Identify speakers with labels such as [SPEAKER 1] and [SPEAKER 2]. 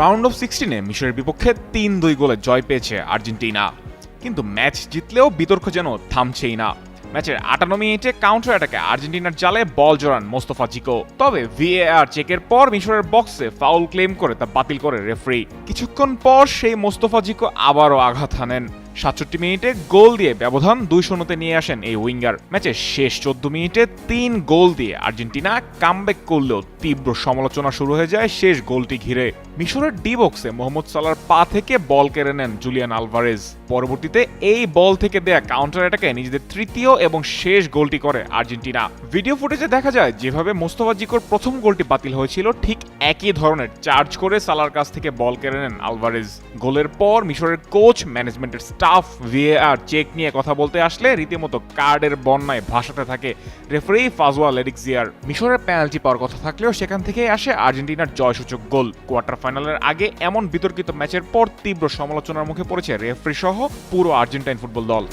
[SPEAKER 1] Round of 16-এ মিশরের বিপক্ষে ৩-২ গোলে জয় পেয়েছে আর্জেন্টিনা, কিন্তু ম্যাচ জিতলেও বিতর্ক যেন থামছেই না। ম্যাচের ৫৮ মিনিটে কাউন্টার অ্যাটাকে আর্জেন্টিনার জালে বল জড়ান মোস্তফা জিকো, তবে ভিএআর চেকের পর মিশরের বক্সে ফাউল ক্লেম করে তা বাতিল করে রেফারি। কিছুক্ষণ পর সেই মোস্তফা জিকো আবারও আঘাত হানেন। ৬৭ মিনিটে গোল দিয়ে ব্যবধান ২-০-তে নিয়ে আসেন এই উইঙ্গার। ম্যাচের শেষ ১৪ মিনিটে ৩ গোল দিয়ে আর্জেন্টিনা কামব্যাক করলেও তীব্র সমালোচনা শুরু হয়ে যায় শেষ গোলটি ঘিরে। মিশরের ডি বক্সে মোহাম্মদ সালাহর পা থেকে বল কেড়ে নেন জুলিয়ান আলভারেজ। পরবর্তীতে এই বল থেকে দেয়া কাউন্টার অ্যাটাকে নিজেদের তৃতীয় এবং শেষ গোলটি করে আর্জেন্টিনা। ভিডিও ফুটেজে দেখা যায় যেভাবে মোস্তফা জিকোর প্রথম গোলটি বাতিল হয়েছিল ঠিক একই ধরনের চার্জ করে সালার কাছ থেকে বল কেড়ে নেন আলভারেজ। গোলের পর মিশরের কোচ, ম্যানেজমেন্টের স্টাফ ভিএআর চেক নিয়ে কথা বলতে আসলে রীতিমতো কার্ডের বন্যায় ভাসাতে থাকে রেফারি ফাজওয়া লেডিকজিয়ার। মিশরের পেনাল্টি পাওয়ার কথা থাকলেও সেখান থেকেই আসে আর্জেন্টিনার জয়সূচক গোল। কোয়ার্টার ফাইনালের আগে এমন বিতর্কিত ম্যাচের পর তীব্র সমালোচনার মুখে পড়েছে রেফারি সহ পুরো আর্জেন্টাইন ফুটবল দল।